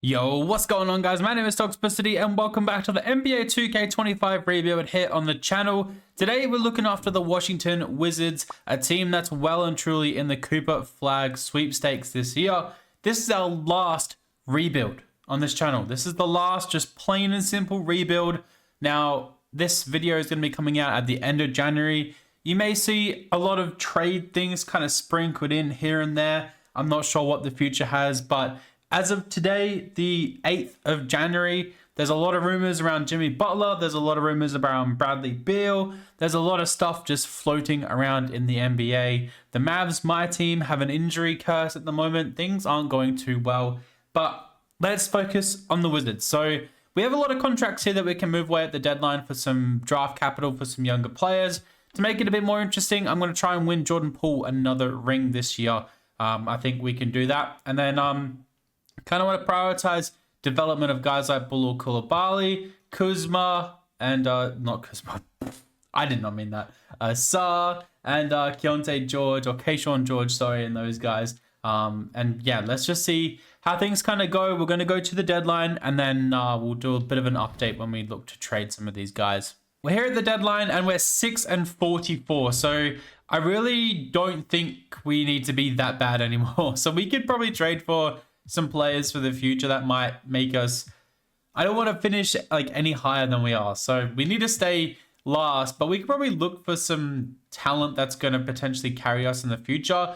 Yo, what's going on, guys? My name is Toxicity and welcome back to the NBA 2K25 rebuild here on the channel. Today we're looking after the Washington Wizards, a team that's well and truly in the Cooper Flag sweepstakes this year. This is our last rebuild on this channel. This is the last just plain and simple rebuild. Now, this video is going to be coming out at the end of January. You may see a lot of trade things kind of sprinkled in here and there. I'm not sure what the future has, but as of today, the 8th of January, there's a lot of rumors around Jimmy Butler. There's a lot of rumors around Bradley Beal. There's a lot of stuff just floating around in the NBA. The Mavs, my team, have an injury curse at the moment. Things aren't going too well, but let's focus on the Wizards. So we have a lot of contracts here that we can move away at the deadline for some draft capital for some younger players. To make it a bit more interesting, I'm going to try and win Jordan Poole another ring this year. I think we can do that. And then kind of want to prioritize development of guys like Bulul Coulibaly, Kuzma, and not Kuzma. I did not mean that. Sarr and Keontae George, or Keyshawn George, sorry, and those guys. And yeah, let's just see how things kind of go. We're going to go to the deadline, and then we'll do a bit of an update when we look to trade some of these guys. We're here at the deadline, and we're 6-44. So I really don't think we need to be that bad anymore. So we could probably trade for some players for the future that might make us, I don't want to finish like any higher than we are. So we need to stay last, but we could probably look for some talent that's going to potentially carry us in the future.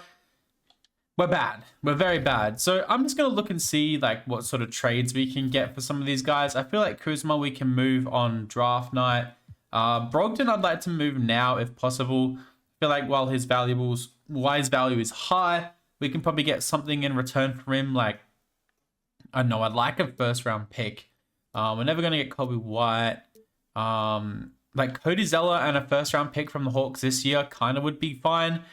We're bad. We're very bad. So I'm just going to look and see like what sort of trades we can get for some of these guys. I feel like Kuzma we can move on draft night. Brogdon I'd like to move now if possible. I feel like while his value is high, we can probably get something in return for him. Like, I don't know, I'd like a first round pick. We're never going to get Kobe White. Like Cody Zeller and a first round pick from the Hawks this year kind of would be fine.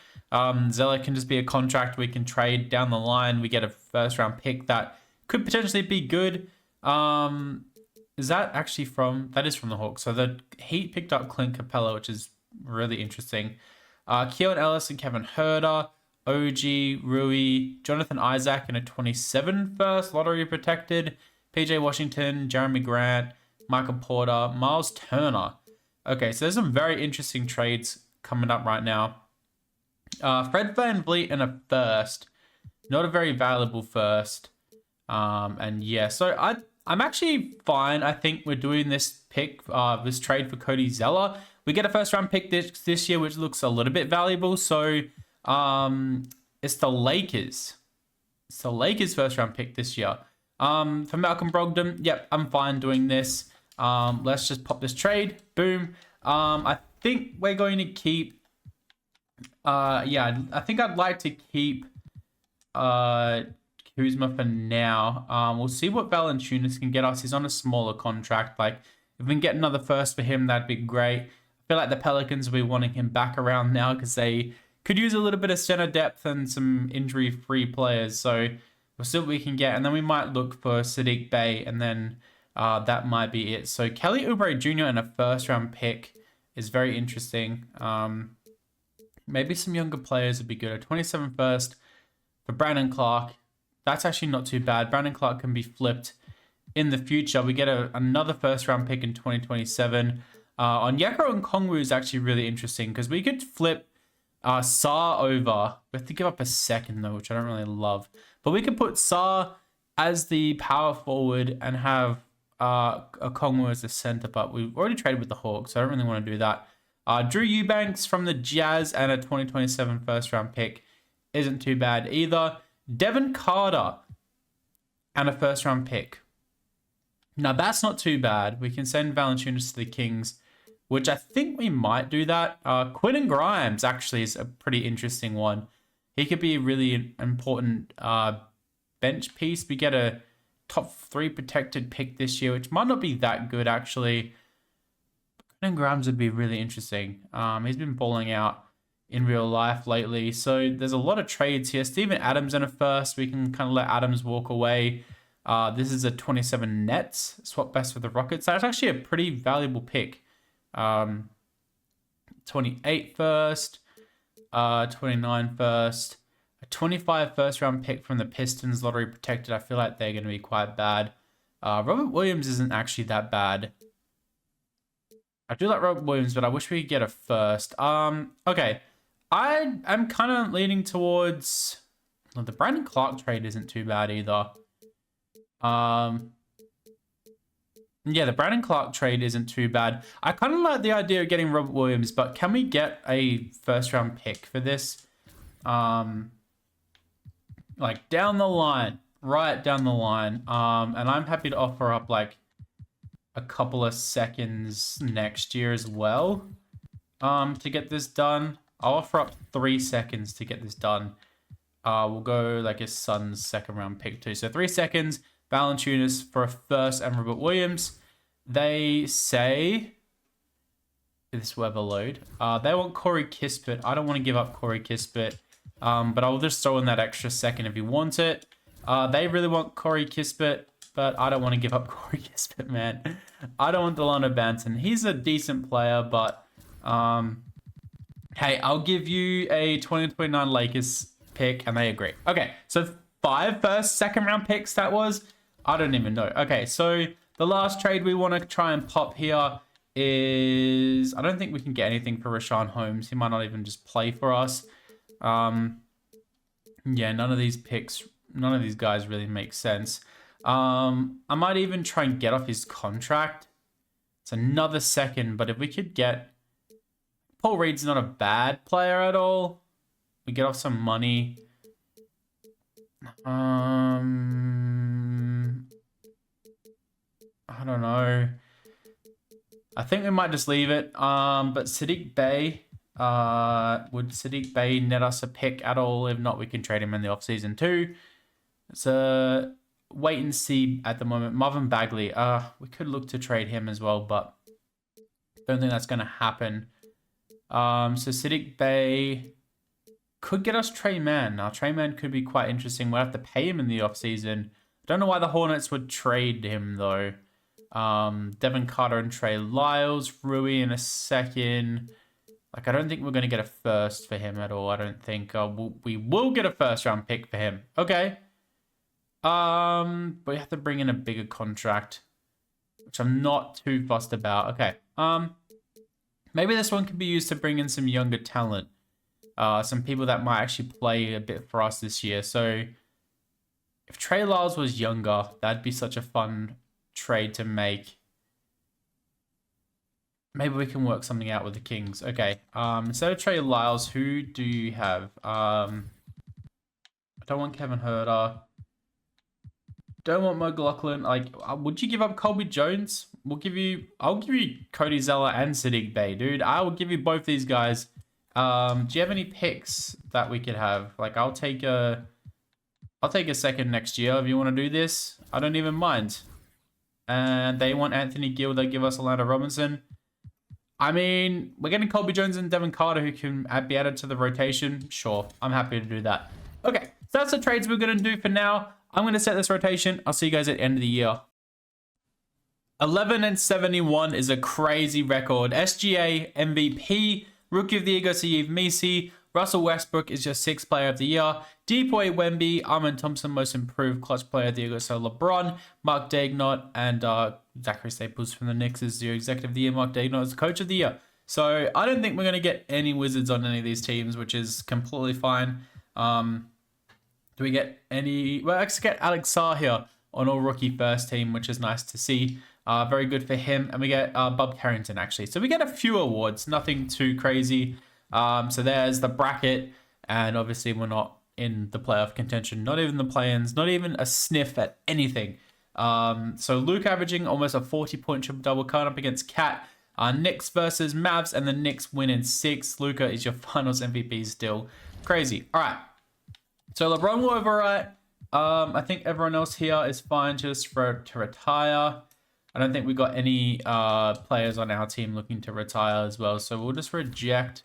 Zeller can just be a contract we can trade down the line. We get a first round pick that could potentially be good. Is that actually that is from the Hawks. So the Heat picked up Clint Capella, which is really interesting. Keon Ellis and Kevin Huerter. OG, Rui, Jonathan Isaac in a 27 first, lottery protected, PJ Washington, Jeremy Grant, Michael Porter, Miles Turner. Okay, so there's some very interesting trades coming up right now. Fred VanVleet in a first, not a very valuable first. And yeah, so I'm actually fine. I think we're doing this trade for Cody Zeller. We get a first round pick this year, which looks a little bit valuable. So it's the Lakers. It's the Lakers first round pick this year. For Malcolm Brogdon, yep, I'm fine doing this. Let's just pop this trade. Boom. I think we're going to keep I think I'd like to keep Kuzma for now. We'll see what Valanciunas can get us. He's on a smaller contract. Like, if we can get another first for him, that'd be great. I feel like the Pelicans will be wanting him back around now because they could use a little bit of center depth and some injury-free players. So we'll see what we can get. And then we might look for Saddiq Bey, and then that might be it. So Kelly Oubre Jr. in a first-round pick is very interesting. Maybe some younger players would be good. A 27 first for Brandon Clark. That's actually not too bad. Brandon Clark can be flipped in the future. We get another first-round pick in 2027. Onyeka Okongwu is actually really interesting because we could flip Sarr over. We have to give up a second though, which I don't really love. But we could put Sarr as the power forward and have Okongwu as the center. But we've already traded with the Hawks, so I don't really want to do that. Drew Eubanks from the Jazz and a 2027 first round pick isn't too bad either. Devin Carter and a first round pick. Now that's not too bad. We can send Valanciunas to the Kings, which I think we might do that. Quentin Grimes actually is a pretty interesting one. He could be a really important bench piece. We get a top 3 protected pick this year, which might not be that good actually. Quentin Grimes would be really interesting. He's been balling out in real life lately. So there's a lot of trades here. Steven Adams in a first. We can kind of let Adams walk away. This is a 27 Nets. Swap best for the Rockets. That's actually a pretty valuable pick. 28 first, 29 first, A 25 first round pick from the Pistons, lottery protected. I feel like they're going to be quite bad. Robert Williams isn't actually that bad. I do like Robert Williams, but I wish we could get a first. Okay. I'm kind of leaning towards... Well, the Brandon Clark trade isn't too bad either. Yeah, the Brandon Clark trade isn't too bad. I kind of like the idea of getting Robert Williams, but can we get a first round pick for this? Like down the line, right down the line. And I'm happy to offer up like a couple of seconds next year as well, to get this done. I'll offer up 3 seconds to get this done. We'll go like his son's second round pick too. So 3 seconds, Valanciunas for a first and Robert Williams. They say, this will ever load. They want Corey Kispert. I don't want to give up Corey Kispert, but I'll just throw in that extra second if you want it. They really want Corey Kispert, but I don't want to give up Corey Kispert, man. I don't want Delano Banton. He's a decent player, but hey, I'll give you a 2029 Lakers pick, and they agree. Okay, so 5 first, second round picks that was? I don't even know. Okay, so the last trade we want to try and pop here is... I don't think we can get anything for Richaun Holmes. He might not even just play for us. Yeah, none of these picks, none of these guys really make sense. I might even try and get off his contract. It's another second, but if we could get... Paul Reed's not a bad player at all. We get off some money. I don't know. I think we might just leave it. But Saddiq Bey, would Saddiq Bey net us a pick at all? If not, we can trade him in the offseason too. It's a wait and see at the moment. Marvin Bagley, we could look to trade him as well, but don't think that's going to happen. So Saddiq Bey could get us Trey Mann. Now, Trey Mann could be quite interesting. We'll have to pay him in the offseason. Don't know why the Hornets would trade him, though. Devin Carter and Trey Lyles. Rui in a second. Like, I don't think we're going to get a first for him at all. I don't think. We will get a first-round pick for him. Okay. But we have to bring in a bigger contract, which I'm not too fussed about. Okay. Maybe this one could be used to bring in some younger talent. Some people that might actually play a bit for us this year. So if Trey Lyles was younger, that'd be such a fun trade to make. Maybe we can work something out with the Kings. Okay. Instead of Trey Lyles, who do you have? I don't want Kevin Huerter. Don't want McLaughlin. Like, would you give up Colby Jones? I'll give you Cody Zeller and Saddiq Bey, dude. I will give you both these guys. Do you have any picks that we could have? Like, I'll take a second next year if you want to do this. I don't even mind. And they want Anthony Gill. They give us Orlando Robinson. I mean, we're getting Colby Jones and Devin Carter who can be added to the rotation. Sure, I'm happy to do that. Okay, so that's the trades we're going to do for now. I'm going to set this rotation. I'll see you guys at the end of the year. 11-71 is a crazy record. SGA MVP, Rookie of the Year goes to Yves Missi. Russell Westbrook is your 6th Player of the Year. Depoy Wemby, Armin Thompson, Most Improved Clutch Player of the Year goes to LeBron. Mark Daigneault and Zachary Staples from the Knicks is your Executive of the Year. Mark Daigneault is the Coach of the Year. So I don't think we're going to get any Wizards on any of these teams, which is completely fine. Do we get any... Well, let's get Alex Sarr here on all rookie first team, which is nice to see. Very good for him. And we get Bob Carrington, actually. So we get a few awards, nothing too crazy. So there's the bracket. And obviously we're not in the playoff contention. Not even the play-ins. Not even a sniff at anything. So Luke averaging almost a 40-point triple-double coming up against Cat. Knicks versus Mavs. And the Knicks win in 6. Luka is your finals MVP still. Crazy. All right. So LeBron will overwrite. I think everyone else here is fine just to retire. I don't think we got any players on our team looking to retire as well. So we'll just reject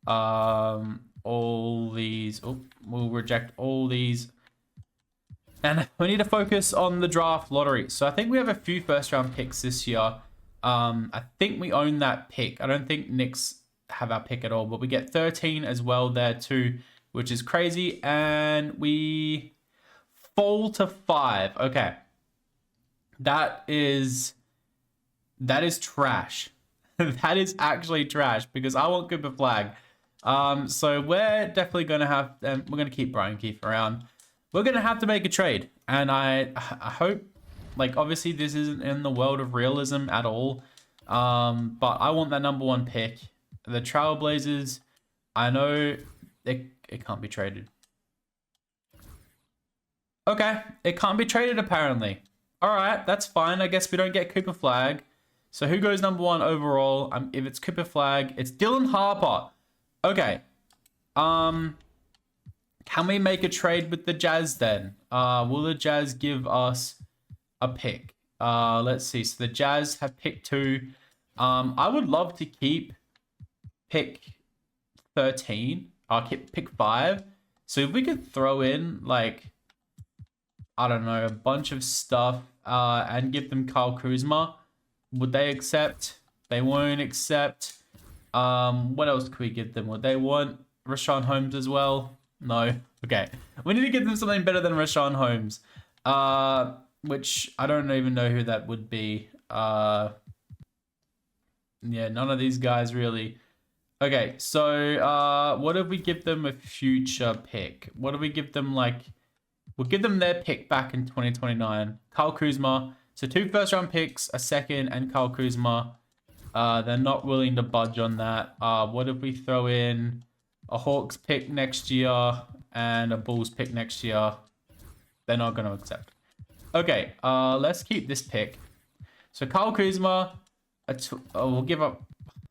all these. Oh, we'll reject all these. And we need to focus on the draft lottery. So I think we have a few first-round picks this year. I think we own that pick. I don't think Knicks have our pick at all. But we get 13 as well there too which is crazy. And we fall to 5. Okay. That is trash. That is actually trash because I want Cooper Flag. So we're definitely going to have, we're going to keep Brian Keefe around. We're going to have to make a trade. And I hope, like, obviously this isn't in the world of realism at all. But I want that #1 pick. The Trailblazers, I know it can't be traded. Okay, it can't be traded apparently. All right, that's fine. I guess we don't get Cooper Flag. So who goes #1 overall? If it's Cooper Flag, it's Dylan Harper. Okay. Can we make a trade with the Jazz then? Will the Jazz give us a pick? Let's see. So the Jazz have pick 2. I would love to keep pick 13. I'll keep pick 5. So if we could throw in, like, I don't know, a bunch of stuff and give them Kyle Kuzma, would they accept? They won't accept. What else could we give them? Would they want Richaun Holmes as well? No. Okay. We need to give them something better than Richaun Holmes. Which I don't even know who that would be. Yeah, none of these guys really. Okay, so what if we give them a future pick? What if we give them, like, we'll give them their pick back in 2029. Kyle Kuzma. So 2 first-round picks, a second, and Kyle Kuzma. They're not willing to budge on that. What if we throw in a Hawks pick next year and a Bulls pick next year? They're not going to accept. Okay, let's keep this pick. So Kyle Kuzma, we'll give up.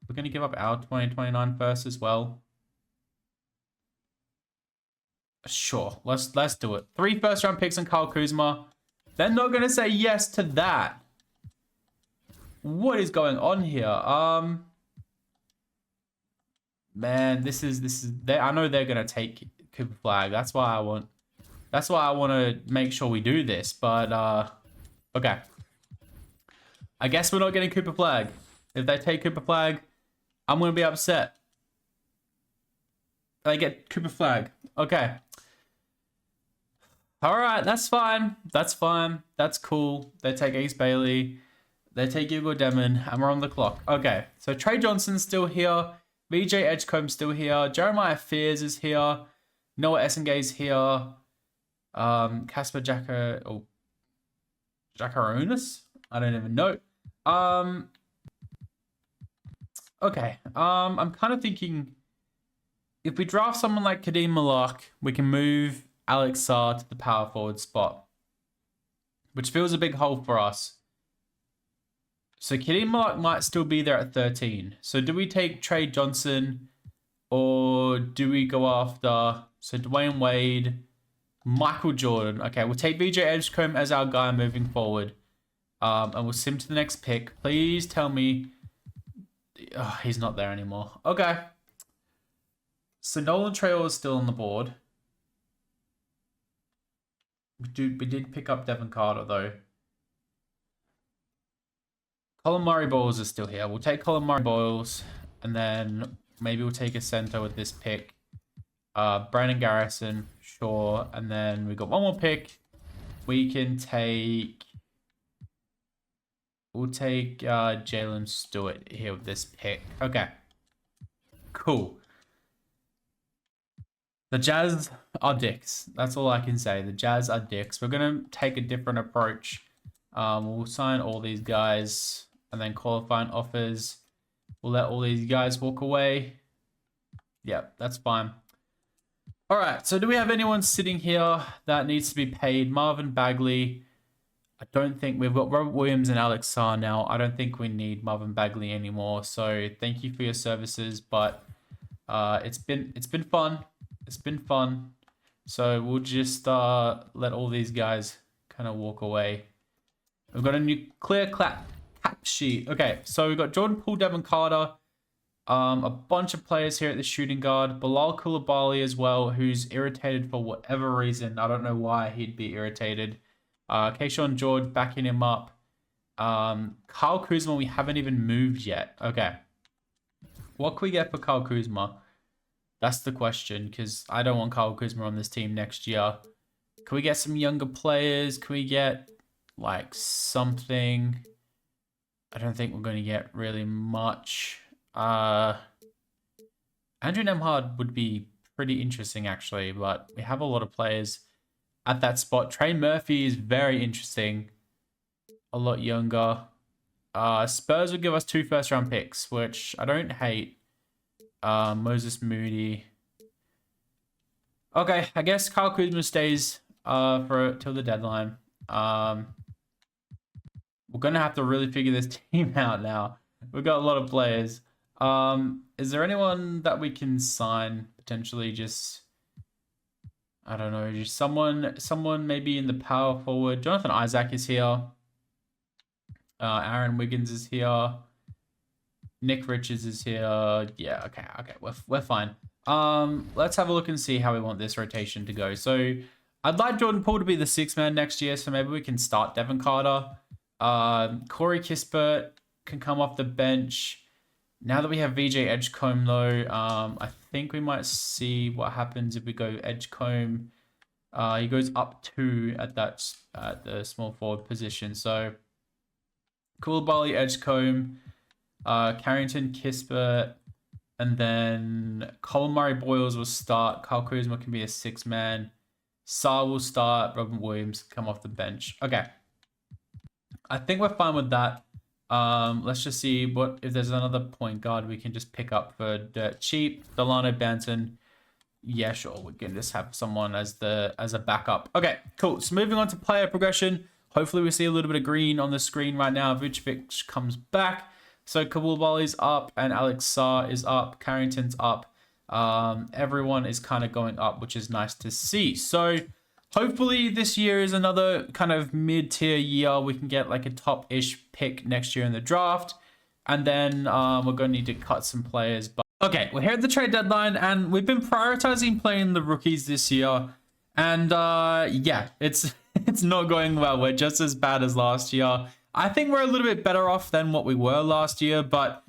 We're going to give up our 2029 first as well. Sure, let's do it. 3 first-round picks and Kyle Kuzma. They're not going to say yes to that. What is going on here? Man, this is. I know they're going to take Cooper Flag. That's why I want to make sure we do this. But okay. I guess we're not getting Cooper Flag. If they take Cooper Flag, I'm going to be upset. They get Cooper Flag. Okay. All right, that's fine. That's fine. That's cool. They take Ace Bailey. They take Hugo Demon, and we're on the clock. Okay, so Trey Johnson's still here. VJ Edgecombe's still here. Jeremiah Fears is here. Noah Essengay's here. Casper Jakaronis? I don't even know. Okay. I'm kind of thinking if we draft someone like Kadeem Malak, we can move Alex Sarr to the power forward spot, which feels a big hole for us. So Kadeem Malak might still be there at 13. So do we take Trey Johnson or do we go after, so Dwayne Wade, Michael Jordan? Okay, we'll take VJ Edgecombe as our guy moving forward. And we'll sim to the next pick. Please tell me. Oh, he's not there anymore. Okay. So Nolan Trail is still on the board. We did pick up Devin Carter though. Colin Murray Boyles is still here. We'll take Colin Murray Boyles, and then maybe we'll take a center with this pick. Brandon Garrison, sure. And then we got one more pick. We can take. We'll take Jalen Stewart here with this pick. Okay. Cool. The Jazz are dicks. That's all I can say. The Jazz are dicks. We're going to take a different approach. We'll sign all these guys and then qualifying offers. We'll let all these guys walk away. Yeah, that's fine. All right. So do we have anyone sitting here that needs to be paid? Marvin Bagley. I don't think we've got Robert Williams and Alex Sarr now. I don't think we need Marvin Bagley anymore. So thank you for your services, but it's been fun. It's been fun. So we'll just let all these guys kind of walk away. We've got a new clear cap sheet. Okay, so we've got Jordan Poole, Devin Carter, a bunch of players here at the shooting guard. Bilal Coulibaly as well, who's irritated for whatever reason. I don't know why he'd be irritated. Keyshawn George backing him up. Kyle Kuzma, we haven't even moved yet. Okay. What can we get for Kyle Kuzma? That's the question, because I don't want Kyle Kuzma on this team next year. Can we get some younger players? Can we get like something? I don't think we're going to get really much. Andrew Nemhard would be pretty interesting actually, but we have a lot of players at that spot. Trey Murphy is very interesting. A lot younger. Spurs would give us 2 first-round picks, which I don't hate. Moses Moody. Okay, I guess Kyle Kuzma stays till the deadline. We're gonna have to really figure this team out now. We've got a lot of players. Is there anyone that we can sign potentially? Just I don't know, just someone maybe in the power forward. Jonathan Isaac is here. Aaron Wiggins is here. Nick Richards is here. Yeah, okay, we're fine. Let's have a look and see how we want this rotation to go. So I'd like Jordan Poole to be the 6th man next year, so maybe we can start Devin Carter. Corey Kispert can come off the bench. Now that we have VJ Edgecombe though, I think we might see what happens if we go Edgecombe. He goes up 2 at the small forward position. So Koulibaly, Edgecombe, Carrington, Kispert, and then Colin Murray-Boyles will start. Kyle Kuzma can be a 6th man. Sarr will start. Robin Williams come off the bench. Okay. I think we're fine with that. Let's just see if there's another point guard we can just pick up for dirt cheap. Delano Banton. Yeah, sure. We can just have someone as a backup. Okay, cool. So moving on to player progression. Hopefully we see a little bit of green on the screen right now. Vucevic comes back. So Koulibaly's up and Alex Sarr is up. Carrington's up. Everyone is kind of going up, which is nice to see. So hopefully this year is another kind of mid-tier year. We can get like a top-ish pick next year in the draft. And then we're going to need to cut some players. But okay, we're here at the trade deadline and we've been prioritizing playing the rookies this year. And yeah, it's not going well. We're just as bad as last year. I think we're a little bit better off than what we were last year, but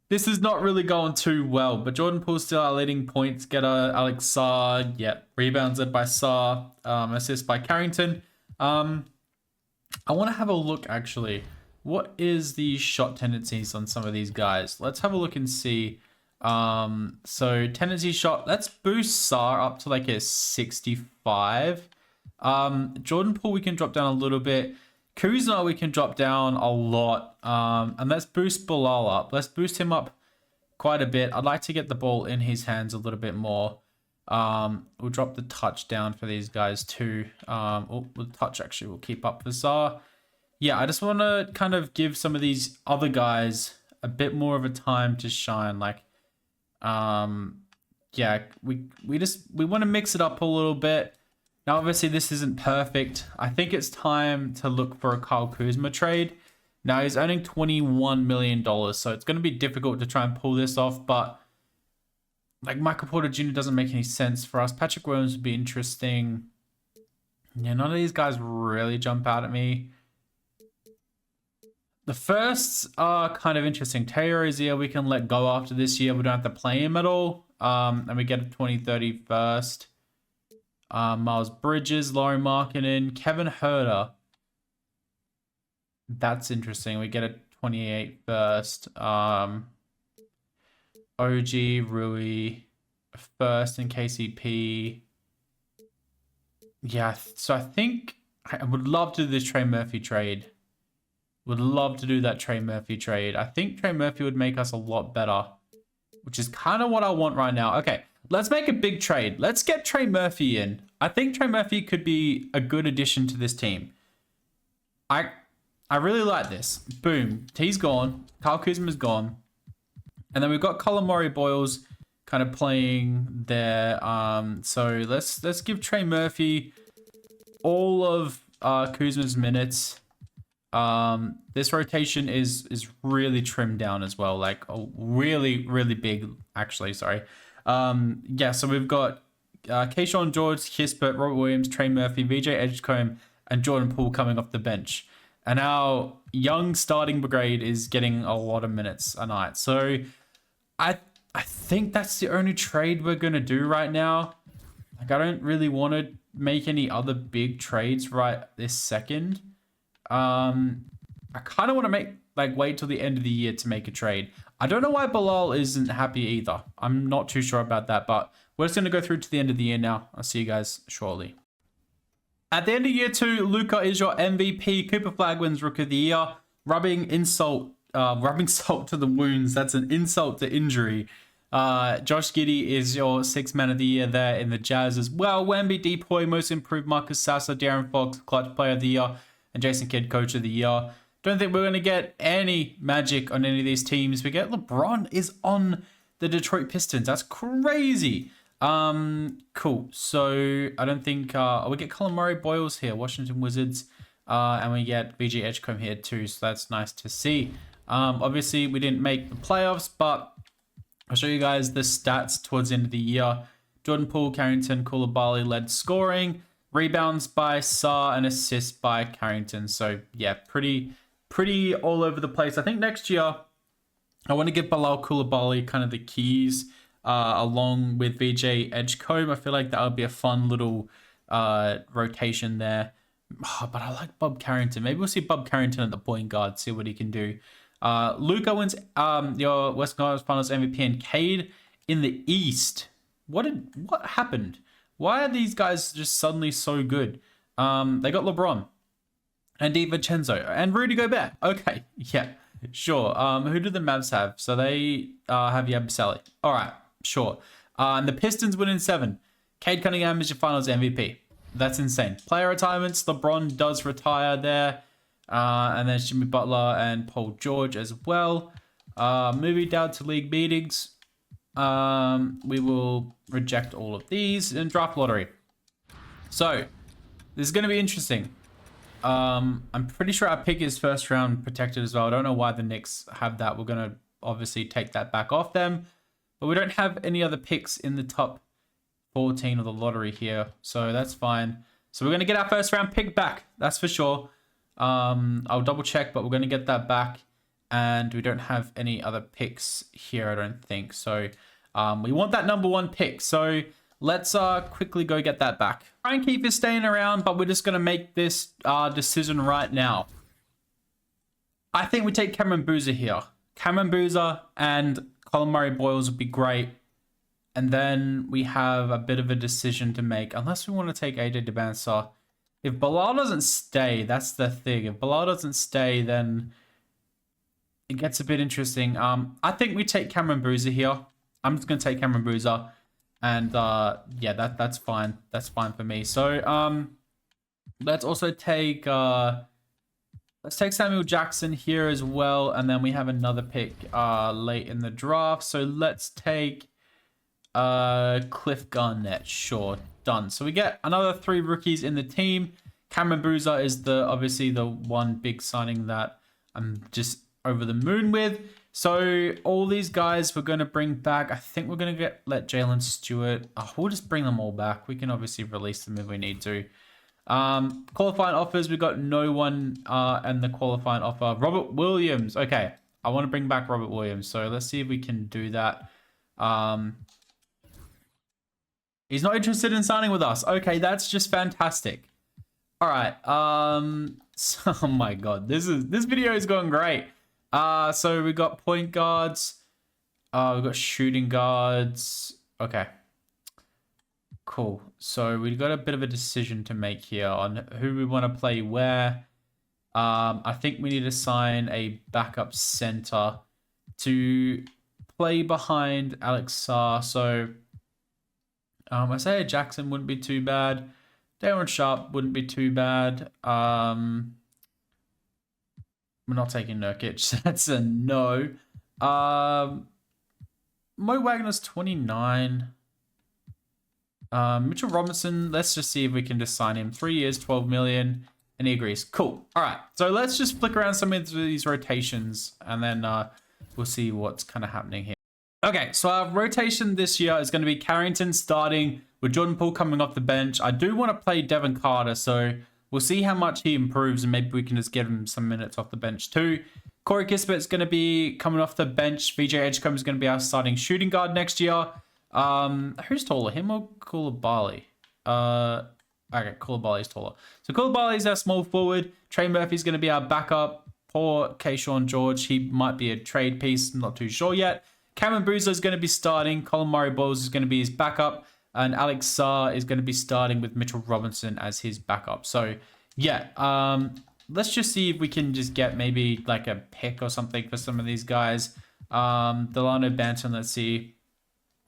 this is not really going too well. But Jordan Poole's still our leading points getter. Alex Sarr, yeah, rebounds led by Sarr, assists by Carrington. I want to have a look, actually. What is the shot tendencies on some of these guys? Let's have a look and see. So tendency shot, let's boost Sarr up to like a 65. Jordan Poole, we can drop down a little bit. Kuzma, we can drop down a lot. And let's boost Bilal up. Let's boost him up quite a bit. I'd like to get the ball in his hands a little bit more. We'll drop the touch down for these guys too. The touch actually will keep up for Sarr. Yeah, I just want to kind of give some of these other guys a bit more of a time to shine. Like, yeah, we want to mix it up a little bit. Now, obviously, this isn't perfect. I think it's time to look for a Kyle Kuzma trade. Now, he's earning $21 million, so it's going to be difficult to try and pull this off, but like Michael Porter Jr. doesn't make any sense for us. Patrick Williams would be interesting. Yeah, none of these guys really jump out at me. The firsts are kind of interesting. Taylor Rozier, we can let go after this year. We don't have to play him at all. And we get a 2030 first. Miles Bridges, Laurie Markkinen, Kevin Huerter. That's interesting. We get a 28 first. OG, Rui, first in KCP. Yeah, so I think I would love to do this Trey Murphy trade. Would love to do that Trey Murphy trade. I think Trey Murphy would make us a lot better, which is kind of what I want right now. Okay, let's make a big trade. Let's get Trey Murphy in. I think Trey Murphy could be a good addition to this team. I really like this. Boom. He's gone. Kyle Kuzma's gone. And then we've got Colin Murray-Boyles kind of playing there. So let's give Trey Murphy all of Kuzma's minutes. This rotation is really trimmed down as well, like really big, actually. Sorry. Yeah, so we've got Keyshawn George, Kispert, Robert Williams, Trey Murphy, VJ Edgecombe, and Jordan Poole coming off the bench. And our young starting brigade is getting a lot of minutes a night. So I I think that's the only trade we're going to do right now. Like, I don't really want to make any other big trades right this second. I kind of want to wait till the end of the year to make a trade. I don't know why Bilal isn't happy either. I'm not too sure about that, but we're just going to go through to the end of the year now. I'll see you guys shortly. At the end of year 2, Luka is your MVP. Cooper Flag wins Rookie of the Year. Rubbing salt to the wounds. That's an insult to injury. Josh Giddey is your 6th Man of the Year there in the Jazz as well. Wemby, Depoy, Most Improved, Marcus Sasser, De'Aaron Fox, Clutch Player of the Year, and Jason Kidd, Coach of the Year. Don't think we're going to get any magic on any of these teams. We get LeBron is on the Detroit Pistons. That's crazy. Cool. So I don't think we get Colin Murray Boyles here, Washington Wizards, and we get VJ Edgecombe here too. So that's nice to see. Obviously we didn't make the playoffs, but I'll show you guys the stats towards the end of the year. Jordan Poole, Carrington, Coulibaly led scoring, rebounds by Sarr, and assists by Carrington. So yeah, pretty all over the place. I think next year I want to give Bilal Coulibaly kind of the keys along with VJ Edgecombe. I feel like that would be a fun little rotation there. But I like Bob Carrington. Maybe we'll see Bob Carrington at the point guard, see what he can do. Luka wins your Western Conference Finals MVP, and Cade in the East. What happened? Why are these guys just suddenly so good? They got LeBron and DiVincenzo and Rudy Gobert. Okay, yeah, sure. Who do the Mavs have? So they have Yabusele. All right, sure. And the Pistons win in 7. Cade Cunningham is your Finals MVP. That's insane. Player retirements. LeBron does retire there. And then Jimmy Butler and Paul George as well. Moving down to league meetings. We will reject all of these and draft lottery. So this is going to be interesting. I'm pretty sure our pick is first round protected as well. I don't know why the Knicks have that. We're going to obviously take that back off them. But we don't have any other picks in the top 14 of the lottery here. So that's fine. So we're going to get our first round pick back. That's for sure. I'll double check, but we're going to get that back. And we don't have any other picks here, I don't think. So we want that number 1 pick. So let's quickly go get that back. Brian Keefe is staying around, but we're just going to make this decision right now. I think we take Cameron Boozer here. Cameron Boozer and Colin Murray Boyles would be great. And then we have a bit of a decision to make, unless we want to take AJ Demansur. If Bilal doesn't stay, that's the thing. If Bilal doesn't stay, then it gets a bit interesting. I think we take Cameron Boozer here. I'm just going to take Cameron Boozer. And yeah, that's fine. That's fine for me. So let's also take Samuel Jackson here as well. And then we have another pick late in the draft. So let's take Cliff Garnett. Sure, done. So we get another 3 rookies in the team. Cameron Boozer is obviously the one big signing that I'm just over the moon with. So all these guys we're going to bring back. I think we're going to let Jalen Stewart. We'll just bring them all back. We can obviously release them if we need to. Qualifying offers, we got no one and the qualifying offer. Robert Williams. Okay, I want to bring back Robert Williams. So let's see if we can do that. He's not interested in signing with us. Okay, that's just fantastic. All right. So, oh my God, this video is going great. So we got point guards. We've got shooting guards. Okay. Cool. So we've got a bit of a decision to make here on who we want to play where. I think we need to sign a backup center to play behind Alex Sarr. So Isaiah Jackson wouldn't be too bad. Darren Sharp wouldn't be too bad. We're not taking Nurkic. That's a no. Mo Wagner's 29. Mitchell Robinson, let's just see if we can just sign him. 3 years, 12 million. And he agrees. Cool. All right. So let's just flick around some of these rotations and then we'll see what's kind of happening here. Okay, so our rotation this year is going to be Carrington starting with Jordan Poole coming off the bench. I do want to play Devin Carter, so we'll see how much he improves and maybe we can just give him some minutes off the bench too. Corey Kispert's going to be coming off the bench. VJ Edgecombe is going to be our starting shooting guard next year. Who's taller, him or Koulibaly? Okay, Koulibaly's taller. So Koulibaly's our small forward. Trey Murphy's going to be our backup. Poor Keyshawn George, he might be a trade piece, I'm not too sure yet. Cameron Boozer is going to be starting. Colin Murray-Boyles is going to be his backup. And Alex Sarr is going to be starting with Mitchell Robinson as his backup. So, yeah, let's just see if we can just get maybe like a pick or something for some of these guys. Delano Banton, let's see.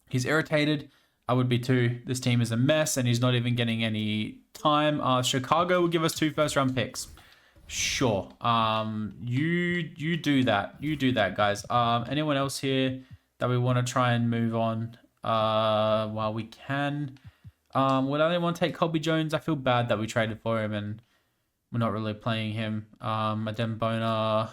He's irritated. I would be too. This team is a mess and he's not even getting any time. Chicago will give us 2 first-round picks. Sure. You do that. You do that, guys. Anyone else here that we want to try and move on while we can? Would anyone take Colby Jones? I feel bad that we traded for him and we're not really playing him. Adem Bona.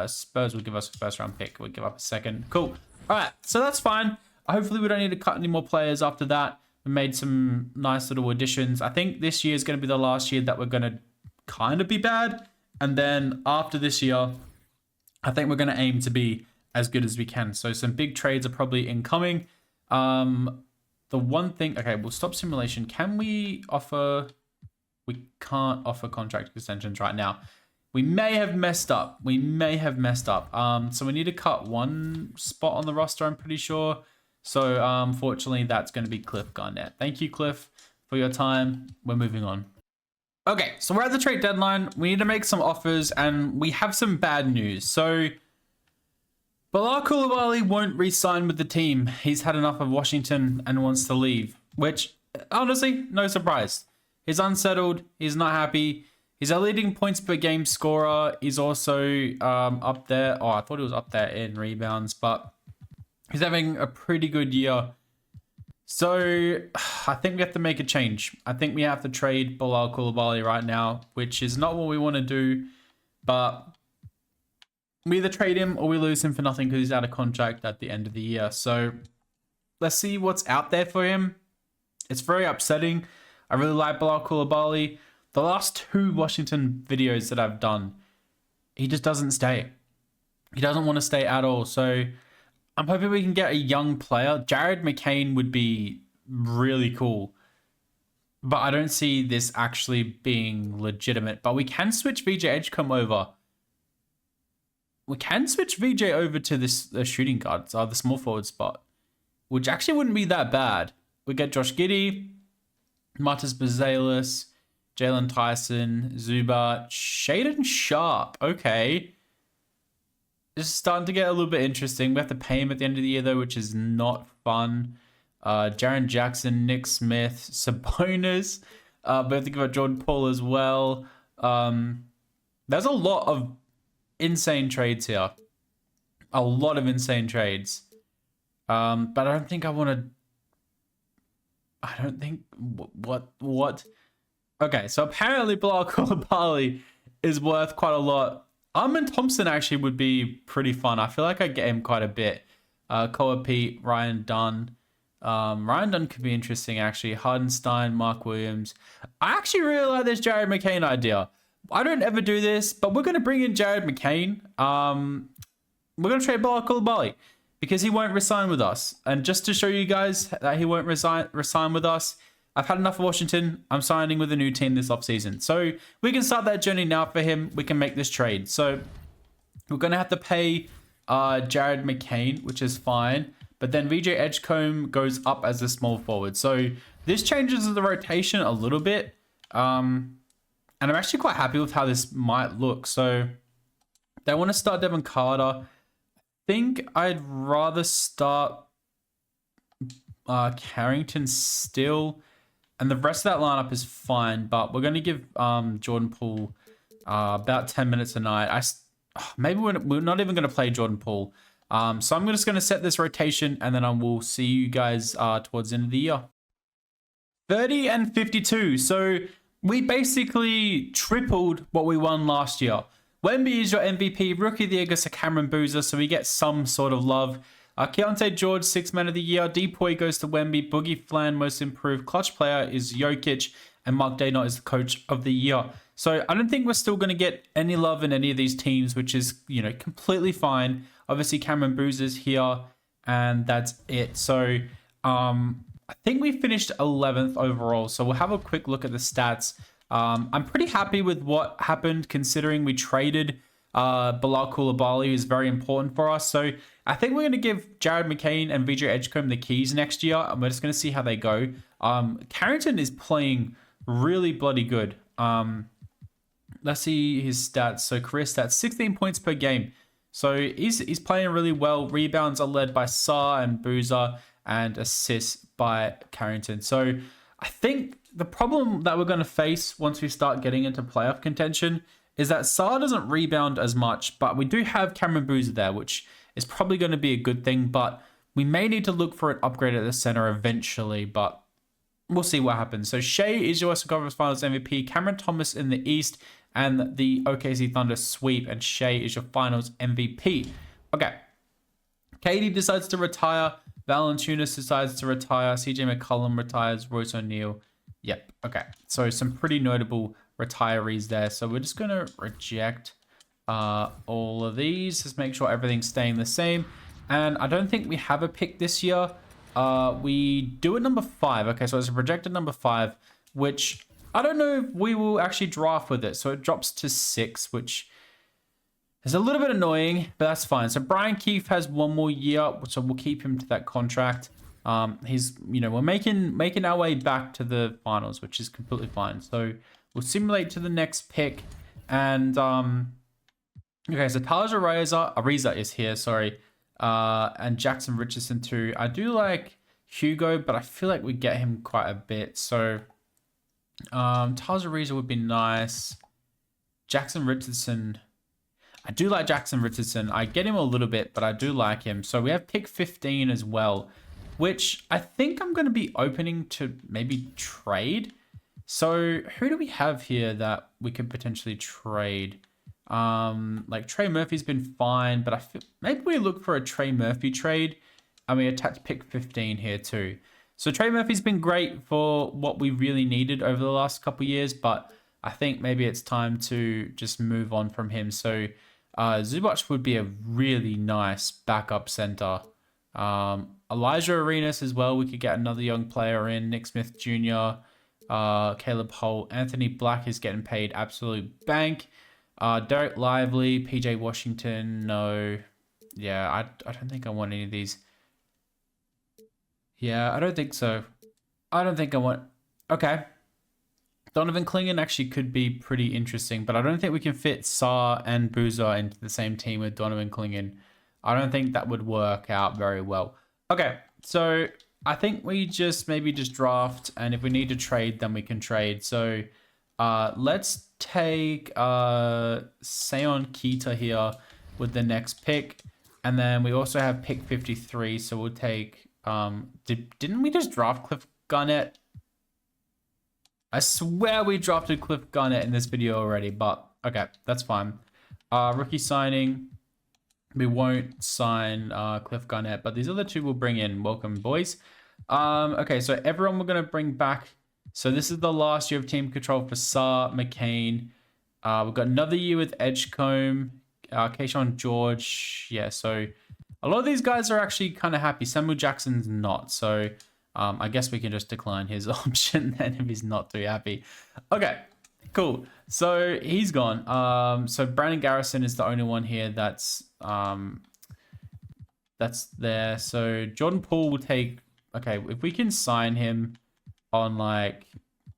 Spurs will give us a first-round pick. We'll give up a second. Cool. All right. So that's fine. Hopefully we don't need to cut any more players after that. We made some nice little additions. I think this year is going to be the last year that we're going to kind of be bad. And then after this year, I think we're going to aim to be as good as we can. So some big trades are probably incoming. The one thing... Okay, we'll stop simulation. Can we offer... We can't offer contract extensions right now. We may have messed up. So we need to cut one spot on the roster, I'm pretty sure. So, unfortunately, that's going to be Cliff Garnett. Thank you, Cliff, for your time. We're moving on. Okay, so we're at the trade deadline. We need to make some offers, and we have some bad news. So, Bilal Coulibaly won't re-sign with the team. He's had enough of Washington and wants to leave, which, honestly, no surprise. He's unsettled. He's not happy. He's our leading points per game scorer. He's also up there. Oh, I thought he was up there in rebounds, but... he's having a pretty good year. So I think we have to make a change. I think we have to trade Bilal Coulibaly right now, which is not what we want to do. But we either trade him or we lose him for nothing because he's out of contract at the end of the year. So let's see what's out there for him. It's very upsetting. I really like Bilal Coulibaly. The last 2 Washington videos that I've done, he just doesn't stay. He doesn't want to stay at all. So... I'm hoping we can get a young player. Jared McCain would be really cool. But I don't see this actually being legitimate. But we can switch VJ Edgecombe over. We can switch VJ over to this shooting guard, the small forward spot. Which actually wouldn't be that bad. We get Josh Giddey, Martis Bazelis, Jalen Tyson, Zubac, Shaden Sharp. Okay. This is starting to get a little bit interesting. We have to pay him at the end of the year, though, which is not fun. Jaren Jackson, Nick Smith, Sabonis. But we have to give out Jordan Poole as well. There's a lot of insane trades here. A lot of insane trades. But I don't think I want to... I don't think... What? Okay, so apparently Bilal Coulibaly is worth quite a lot. Armin Thompson actually would be pretty fun. I feel like I get him quite a bit. Koa Pete, Ryan Dunn. Ryan Dunn could be interesting, actually. Hardenstein, Mark Williams. I actually really like this Jared McCain idea. I don't ever do this, but we're going to bring in Jared McCain. We're going to trade Bilal Coulibaly because he won't resign with us. And just to show you guys that he won't resign with us, I've had enough of Washington. I'm signing with a new team this offseason. So we can start that journey now for him. We can make this trade. So we're going to have to pay Jared McCain, which is fine. But then VJ Edgecombe goes up as a small forward. So this changes the rotation a little bit. And I'm actually quite happy with how this might look. So they want to start Devin Carter. I think I'd rather start Carrington still. And the rest of that lineup is fine, but we're going to give Jordan Poole about 10 minutes a night. Maybe we're not even going to play Jordan Poole. So I'm just going to set this rotation, and then I will see you guys towards the end of the year. 30 and 52. So we basically tripled what we won last year. Wemby is your MVP. Rookie of the year goes to Cameron Boozer, so we get some sort of love. Keontae George, 6th man of the year. Depoy goes to Wemby. Boogie Flan, most improved. Clutch player is Jokic. And Mark Daynott is the coach of the year. So I don't think we're still going to get any love in any of these teams, which is, completely fine. Obviously, Cameron Boozer's here, and that's it. So I think we finished 11th overall. So we'll have a quick look at the stats. I'm pretty happy with what happened, considering we traded Bilal Koulibaly, who's very important for us. So I think we're going to give Jared McCain and VJ Edgecombe the keys next year, and we're just going to see how they go. Carrington is playing really bloody good. Let's see his stats. So career stats, 16 points per game. So he's playing really well. Rebounds are led by Sarr and Boozer, and assists by Carrington. So I think the problem that we're going to face once we start getting into playoff contention is that Sarr doesn't rebound as much, but we do have Cameron Boozer there, which is probably going to be a good thing, but we may need to look for an upgrade at the center eventually, but we'll see what happens. So Shea is your Western Conference Finals MVP, Cameron Thomas in the East, and the OKC Thunder sweep, and Shea is your Finals MVP. Okay. KD decides to retire. Valanciunas decides to retire. CJ McCollum retires. Royce O'Neal. Yep. Okay. So some pretty notable retirees there. So we're just going to reject all of these. Just make sure everything's staying the same. And I don't think we have a pick this year. We do at number 5. Okay, so it's a projected number 5, which I don't know if we will actually draft with it. So it drops to 6, which is a little bit annoying, but that's fine. So Brian Keefe has 1 more year, so we'll keep him to that contract. He's, we're making our way back to the finals, which is completely fine. So we'll simulate to the next pick. And, okay, so Taj Ariza is here, sorry. And Jackson Richardson too. I do like Hugo, but I feel like we get him quite a bit. So Taj Ariza would be nice. Jackson Richardson. I do like Jackson Richardson. I get him a little bit, but I do like him. So we have pick 15 as well, which I think I'm going to be opening to maybe trade. So who do we have here that we could potentially trade? Like Trey Murphy's been fine, but I feel maybe we look for a Trey Murphy trade, and we attach pick 15 here too. So Trey Murphy's been great for what we really needed over the last couple of years, but I think maybe it's time to just move on from him. So Zubac would be a really nice backup center. Elijah Arenas as well. We could get another young player in. Nick Smith Jr., Caleb Holt. Anthony Black is getting paid absolute bank. Derek Lively, PJ Washington, no. Yeah, I don't think I want any of these. Yeah, I don't think so. I don't think I want... Okay. Donovan Clingan actually could be pretty interesting, but I don't think we can fit Sarr and Boozer into the same team with Donovan Clingan. I don't think that would work out very well. Okay, so I think we maybe just draft, and if we need to trade, then we can trade. So let's take Seon Keita here with the next pick, and then we also have pick 53, so we'll take didn't we just draft Cliff Garnett? I swear we drafted Cliff Garnett in this video already, but okay, that's fine. Rookie signing, we won't sign Cliff Garnett, but these other two we'll bring in. Welcome, boys. Okay, so everyone we're gonna bring back. So this is the last year of team control for Sarr, McCain. We've got another year with Edgecombe, Keyshawn George. Yeah, so a lot of these guys are actually kind of happy. Samuel Jackson's not. So I guess we can just decline his option then if he's not too happy. Okay, cool. So he's gone. So Brandon Garrison is the only one here that's there. So Jordan Poole will take... Okay, if we can sign him on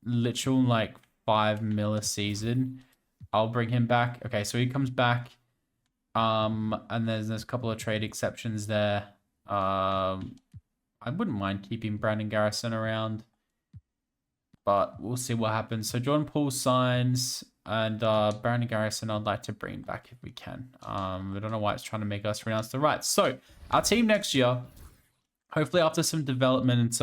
literal 5 mil a season, I'll bring him back. Okay, so he comes back. And there's a couple of trade exceptions there. I wouldn't mind keeping Brandon Garrison around, but we'll see what happens. So Jordan Poole signs, and Brandon Garrison I'd like to bring back if we can. I don't know why it's trying to make us renounce the rights. So our team next year, hopefully after some development and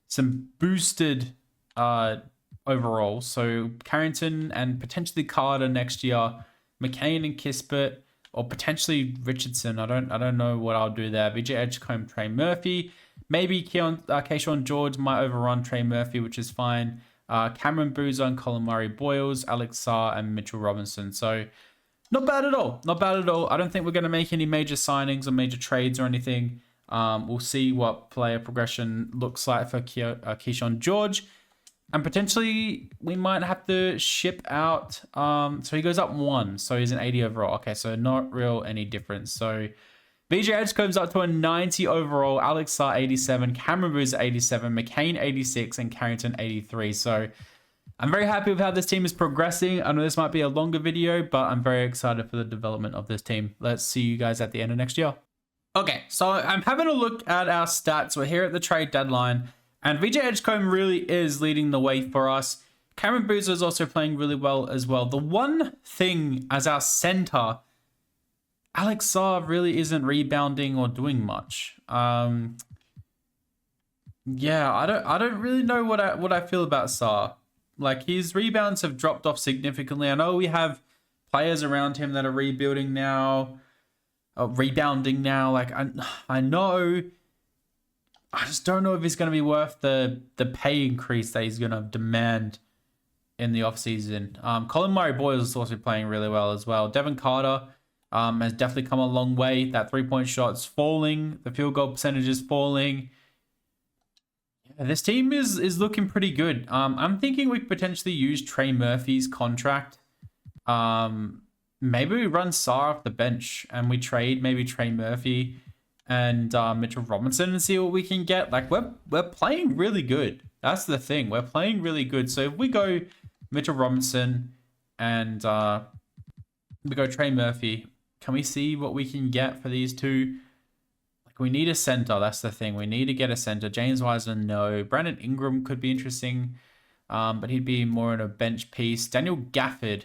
some boosted overall. So Carrington and potentially Carter next year, McCain and Kispert, or potentially Richardson. I don't know what I'll do there. VJ Edgecombe, Trey Murphy. Maybe Keyshawn George might overrun Trey Murphy, which is fine. Cameron Boozer, Colin Murray Boyles, Alex Sarr, and Mitchell Robinson. So not bad at all. Not bad at all. I don't think we're going to make any major signings or major trades or anything. We'll see what player progression looks like for Keyshawn George. And potentially we might have to ship out. So he goes up 1. So he's an 80 overall. Okay, so not real any difference. So VJ Edgecombe's up to a 90 overall. Alex Sarr 87. Cameron Boozer 87. McCain 86. And Carrington 83. So I'm very happy with how this team is progressing. I know this might be a longer video, but I'm very excited for the development of this team. Let's see you guys at the end of next year. Okay, so I'm having a look at our stats. We're here at the trade deadline. And VJ Edgecombe really is leading the way for us. Cameron Boozer is also playing really well as well. The one thing as our center, Alex Sarr really isn't rebounding or doing much. Yeah, I don't really know what I feel about Sarr. Like, his rebounds have dropped off significantly. I know we have players around him that are rebuilding now, rebounding now. Like, I know. I just don't know if he's going to be worth the pay increase that he's going to demand in the offseason. Colin Murray Boyles is also playing really well as well. Devin Carter has definitely come a long way. That three-point shot's falling. The field goal percentage is falling. Yeah, this team is looking pretty good. I'm thinking we could potentially use Trey Murphy's contract. Maybe we run Sarr off the bench and we trade maybe Trey Murphy and Mitchell Robinson and see what we can get. Like, we're playing really good. That's the thing. We're playing really good. So if we go Mitchell Robinson and we go Trey Murphy, can we see what we can get for these two? Like, we need a center. That's the thing. We need to get a center. James Wiseman, no. Brandon Ingram could be interesting, but he'd be more in a bench piece. Daniel Gafford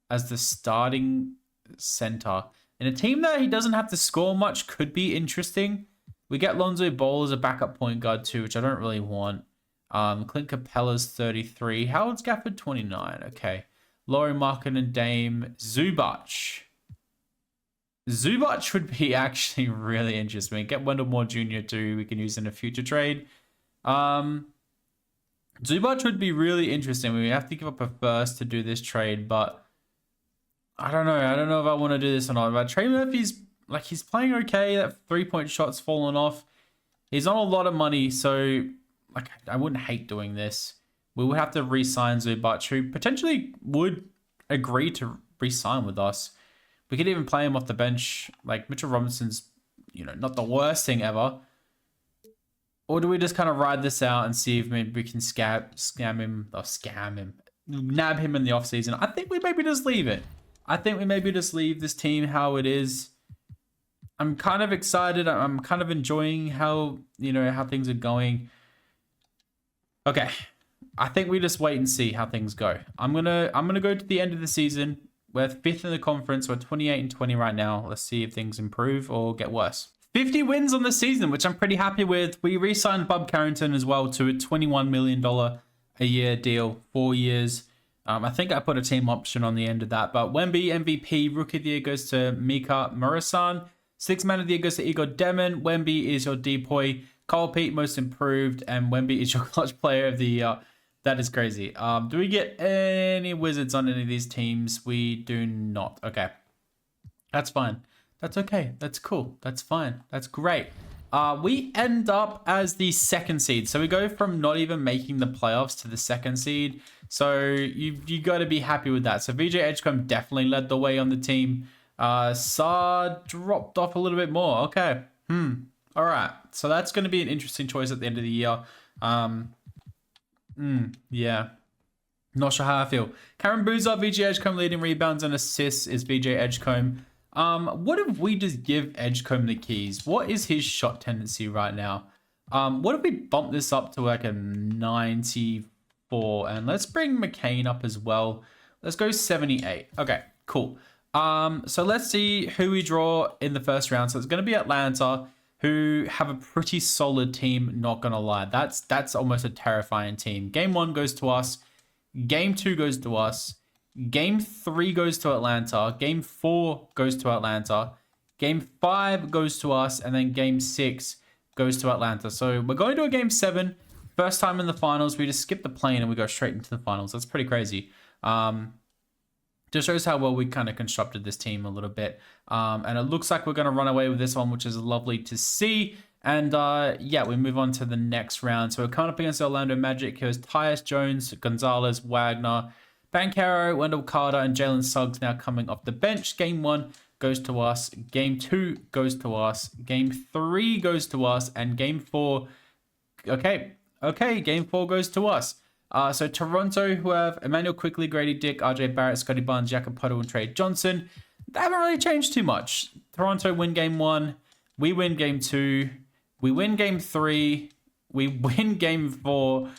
as the starting center. In a team that he doesn't have to score much could be interesting. We get Lonzo Ball as a backup point guard too, which I don't really want. Clint Capella's 33. Howard's Gafford 29. Okay. Lauri Markkanen and Dame. Zubac. Zubac would be actually really interesting. Get Wendell Moore Jr. too. We can use in a future trade. Zubac would be really interesting. We have to give up a first to do this trade, but I don't know. I don't know if I want to do this or not. But Trey Murphy's, like, he's playing okay. That three-point shot's fallen off. He's on a lot of money, so, like, I wouldn't hate doing this. We would have to re-sign Zubac, who potentially would agree to re-sign with us. We could even play him off the bench. Like, Mitchell Robinson's, not the worst thing ever. Or do we just kind of ride this out and see if maybe we can nab him in the offseason? I think we maybe just leave it. I think we maybe just leave this team how it is. I'm kind of excited. I'm kind of enjoying how things are going. Okay. I think we just wait and see how things go. I'm gonna go to the end of the season. We're 5th in the conference. We're 28-20 right now. Let's see if things improve or get worse. 50 wins on the season, which I'm pretty happy with. We re-signed Bob Carrington as well to a $21 million a year deal, 4 years. I think I put a team option on the end of that. But Wemby, MVP, Rookie of the Year goes to Mika Murasan. Sixth Man of the Year goes to Igor Demon. Wemby is your depoy. Cole Pete, Most Improved. And Wemby is your Clutch Player of the Year. That is crazy. Do we get any Wizards on any of these teams? We do not. Okay. That's fine. That's okay. That's cool. That's fine. That's great. We end up as the 2nd seed. So we go from not even making the playoffs to the 2nd seed. So you got to be happy with that. So VJ Edgecombe definitely led the way on the team. Sarr dropped off a little bit more. Okay. All right. So that's going to be an interesting choice at the end of the year. Yeah. Not sure how I feel. Cameron Boozer, VJ Edgecombe leading rebounds and assists is VJ Edgecombe. What if we just give Edgecombe the keys? What is his shot tendency right now? What if we bump this up to like a 94? And let's bring McCain up as well. Let's go 78. Okay, cool. So let's see who we draw in the first round. So it's going to be Atlanta, who have a pretty solid team, not going to lie. That's almost a terrifying team. Game 1 goes to us. Game 2 goes to us. Game 3 goes to Atlanta. Game 4 goes to Atlanta. Game 5 goes to us. And then Game 6 goes to Atlanta. So we're going to a Game 7. First time in the finals, we just skip the plane and we go straight into the finals. That's pretty crazy. Just shows how well we kind of constructed this team a little bit. And it looks like we're going to run away with this one, which is lovely to see. And yeah, we move on to the next round. So we're coming up against Orlando Magic. Here's Tyus Jones, Gonzalez, Wagner, Banchero, Wendell Carter, and Jalen Suggs now coming off the bench. Game 1 goes to us. Game 2 goes to us. Game 3 goes to us. And Game 4... Okay, Game 4 goes to us. So Toronto, who have Emmanuel Quickley, Grady Dick, RJ Barrett, Scotty Barnes, Jakob Poeltl, and Trey Johnson. They haven't really changed too much. Toronto win Game 1. We win Game 2. We win Game 3. We win Game 4.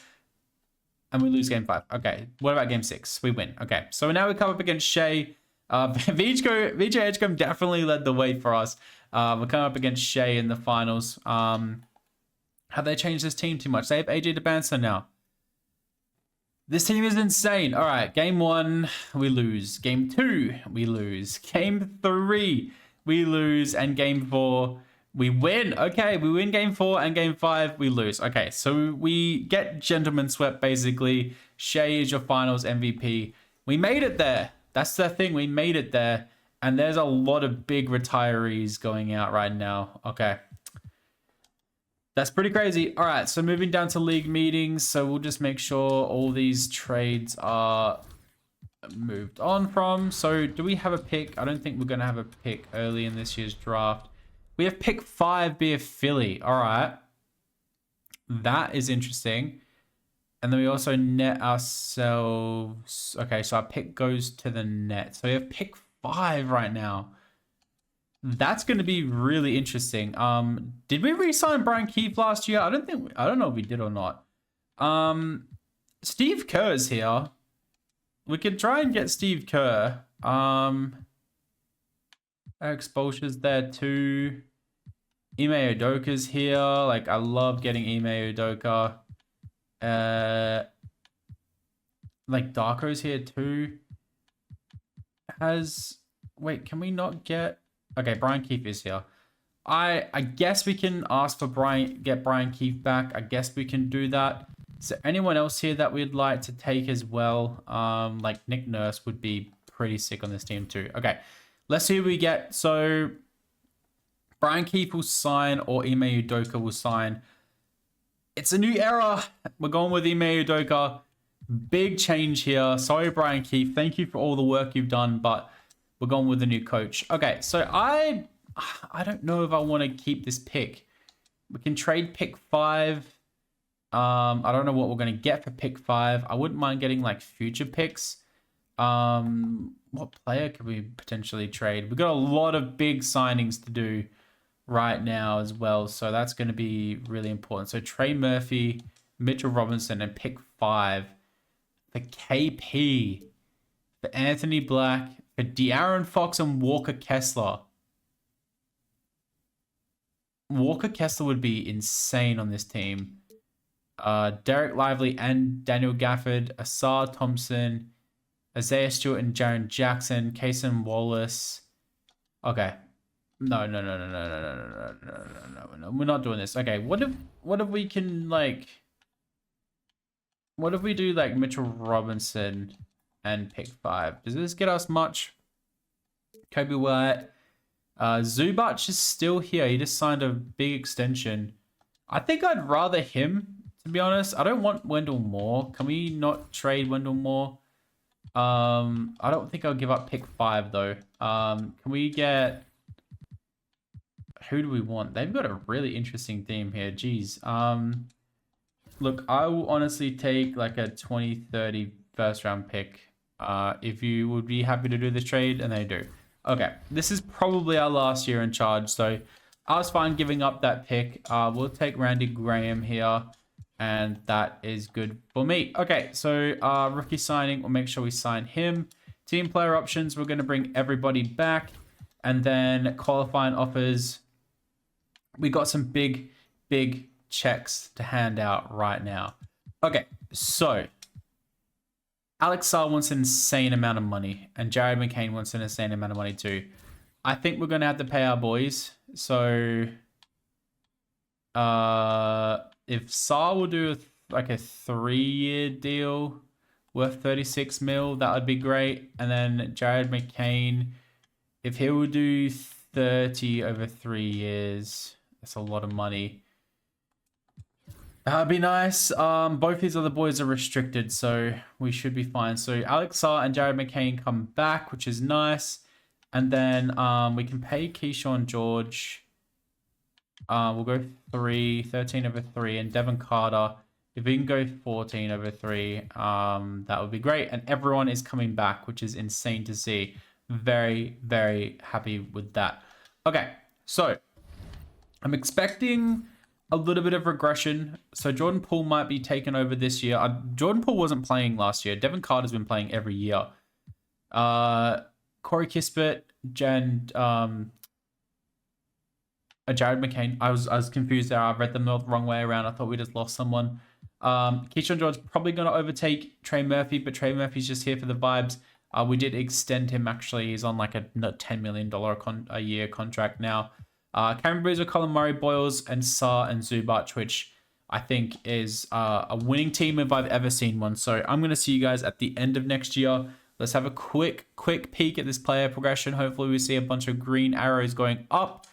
And we lose Game 5. Okay, what about Game 6? We win. Okay, so now we come up against Shea. VJ Edgecombe definitely led the way for us. We're coming up against Shea in the finals. Have they changed this team too much? They have AJ DeBanson now. This team is insane. All right, Game 1, we lose. Game 2, we lose. Game 3, we lose. And Game 4, we win. Okay, we win Game 4 and Game 5, we lose. Okay, so we get gentleman swept, basically. Shea is your finals MVP. We made it there. That's the thing. We made it there. And there's a lot of big retirees going out right now. Okay. That's pretty crazy. All right, so moving down to league meetings. So we'll just make sure all these trades are moved on from. So do we have a pick? I don't think we're going to have a pick early in this year's draft. We have pick 5 be a Philly. All right. That is interesting. And then we also net ourselves. Okay, so our pick goes to the net. So we have pick 5 right now. That's going to be really interesting. Did we re-sign Brian Keefe last year? I don't know if we did or not. Steve Kerr's here. We could try and get Steve Kerr. Eric Spoelstra's there too. Ime Udoka's here. Like, I love getting Ime Udoka. Like, Darko's here too. Wait, can we not get... Okay, Brian Keefe is here. I guess we can ask for get Brian Keefe back. I guess we can do that. Is there anyone else here that we'd like to take as well? Like Nick Nurse would be pretty sick on this team too. Okay, let's see who we get. So Brian Keefe will sign or Ime Udoka will sign. It's a new era. We're going with Ime Udoka. Big change here. Sorry, Brian Keefe. Thank you for all the work you've done, but we're going with a new coach. Okay, so I don't know if I want to keep this pick. We can trade pick 5. I don't know what we're going to get for pick 5. I wouldn't mind getting like future picks. What player could we potentially trade? We've got a lot of big signings to do right now as well. So that's going to be really important. So Trey Murphy, Mitchell Robinson, and pick 5 for KP, for Anthony Black, for De'Aaron Fox and Walker Kessler. Walker Kessler would be insane on this team. Derek Lively and Daniel Gafford, Asar Thompson, Isaiah Stewart and Jaren Jackson, Cason Wallace. Okay. No. We're not doing this. Okay, what if we can like... What if we do like Mitchell Robinson and pick 5? Does this get us much? Kobe White. Zubac is still here. He just signed a big extension. I think I'd rather him, to be honest. I don't want Wendell Moore. Can we not trade Wendell Moore? I don't think I'll give up pick 5 though. Can we get... Who do we want? They've got a really interesting team here. Jeez. Look, I will honestly take like a 2030 first round pick if you would be happy to do this trade, and they do. Okay, this is probably our last year in charge, so I was fine giving up that pick. We'll take Randy Graham here, and that is good for me. Okay, so rookie signing, we'll make sure we sign him. Team player options, we're going to bring everybody back, and then qualifying offers. We got some big checks to hand out right now. Okay, so Alex Sarr wants an insane amount of money, and Jared McCain wants an insane amount of money too. I think we're going to have to pay our boys. So if Sarr will do like a 3-year deal worth 36 mil, that would be great. And then Jared McCain, if he will do 30 over 3 years, that's a lot of money. That'd be nice. Both these other boys are restricted, so we should be fine. So Alex Sarr and Jared McCain come back, which is nice. And then we can pay Keyshawn George. We'll go 13 over 3. And Devin Carter, if we can go 14 over 3, that would be great. And everyone is coming back, which is insane to see. Very, very happy with that. Okay, so I'm expecting a little bit of regression. So Jordan Poole might be taken over this year. Jordan Poole wasn't playing last year. Devin Carter's been playing every year. Corey Kispert, Jared McCain. I was confused there. I read them the wrong way around. I thought we just lost someone. Keyshawn George probably going to overtake Trey Murphy, but Trey Murphy's just here for the vibes. We did extend him, actually. He's on like a $10 million a year contract now. Cameron Boozer, Colin Murray, Boyles, and Sarr and Zubac, which I think is a winning team if I've ever seen one. So I'm going to see you guys at the end of next year. Let's have a quick peek at this player progression. Hopefully we see a bunch of green arrows going up.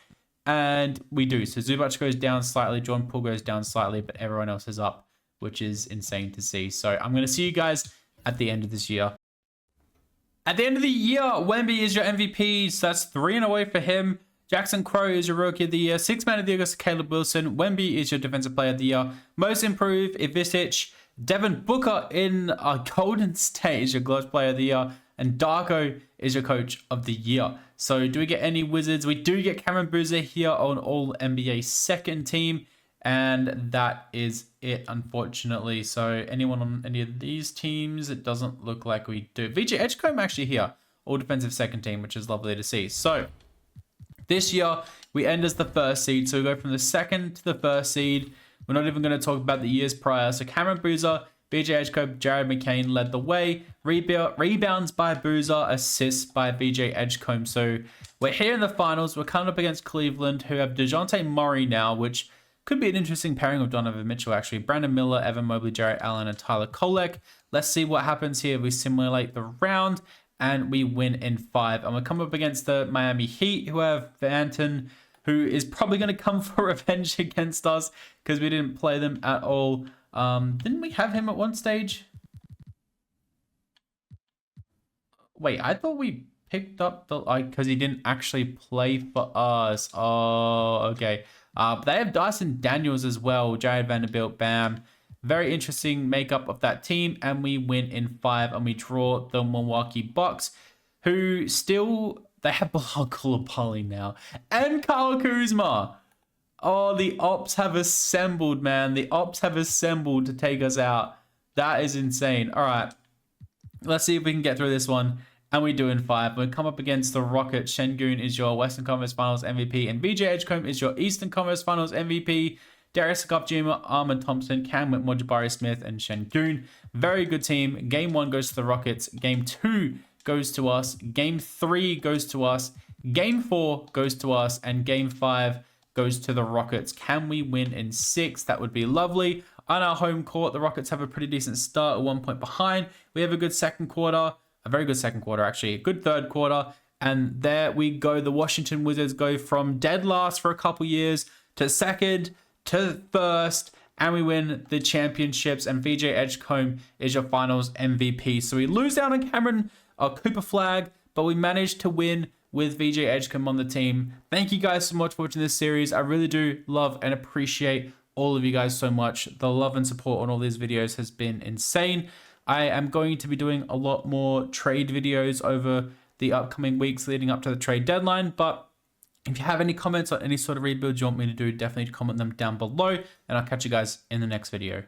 And we do. So Zubac goes down slightly, Jordan Poole goes down slightly, but everyone else is up, which is insane to see. So I'm going to see you guys at the end of this year. At the end of the year, Wemby is your MVP. So that's 3 in a way for him. Jackson Crowe is your Rookie of the Year. 6 Man of the Year goes to Caleb Wilson. Wemby is your Defensive Player of the Year. Most Improved, Ivicic. Devin Booker in Golden State is your Clutch Player of the Year. And Darko is your Coach of the Year. So do we get any Wizards? We do get Cameron Boozer here on All NBA second team. And that is it, unfortunately. So anyone on any of these teams, it doesn't look like we do. VJ Edgecombe actually here. All defensive second team, which is lovely to see. So this year, we end as the first seed. So we go from the second to the first seed. We're not even going to talk about the years prior. So Cameron Boozer, VJ Edgecombe, Jared McCain led the way. Rebounds by Boozer, assists by VJ Edgecombe. So we're here in the finals. We're coming up against Cleveland, who have DeJounte Murray now, which could be an interesting pairing with Donovan Mitchell, actually. Brandon Miller, Evan Mobley, Jarrett Allen, and Tyler Kolek. Let's see what happens here. We simulate the round, and we win in 5. And we come up against the Miami Heat, who have Vanton, who is probably going to come for revenge against us because we didn't play them at all. Didn't we have him at one stage? Wait, I thought we picked up the, because he didn't actually play for us. Oh, okay. They have Dyson Daniels as well, Jared Vanderbilt, Bam. Very interesting makeup of that team, and we win in 5, and we draw the Milwaukee Bucks, who still, they have Bilal Coulibaly now, and Kyle Kuzma. Oh, the Ops have assembled, man. The Ops have assembled to take us out. That is insane. All right, let's see if we can get through this one. And we do in 5. We come up against the Rockets. Şengün is your Western Conference Finals MVP. And VJ Edgecombe is your Eastern Conference Finals MVP. Darius Scarf Jr., Armand Thompson, Cam Whitmore, Jabari Smith, and Şengün. Very good team. Game 1 goes to the Rockets. Game 2 goes to us. Game 3 goes to us. Game 4 goes to us. And Game 5 goes to the Rockets. Can we win in 6? That would be lovely. On our home court, the Rockets have a pretty decent start at 1 point behind. We have a good second quarter. A very good second quarter, actually. A good third quarter. And there we go. The Washington Wizards go from dead last for a couple years to second to first. And we win the championships. And VJ Edgecombe is your finals MVP. So we lose down on Cameron Cooper Flag, but we managed to win with VJ Edgecombe on the team. Thank you guys so much for watching this series. I really do love and appreciate all of you guys so much. The love and support on all these videos has been insane. I am going to be doing a lot more trade videos over the upcoming weeks leading up to the trade deadline. But if you have any comments on any sort of rebuild you want me to do, definitely comment them down below. And I'll catch you guys in the next video.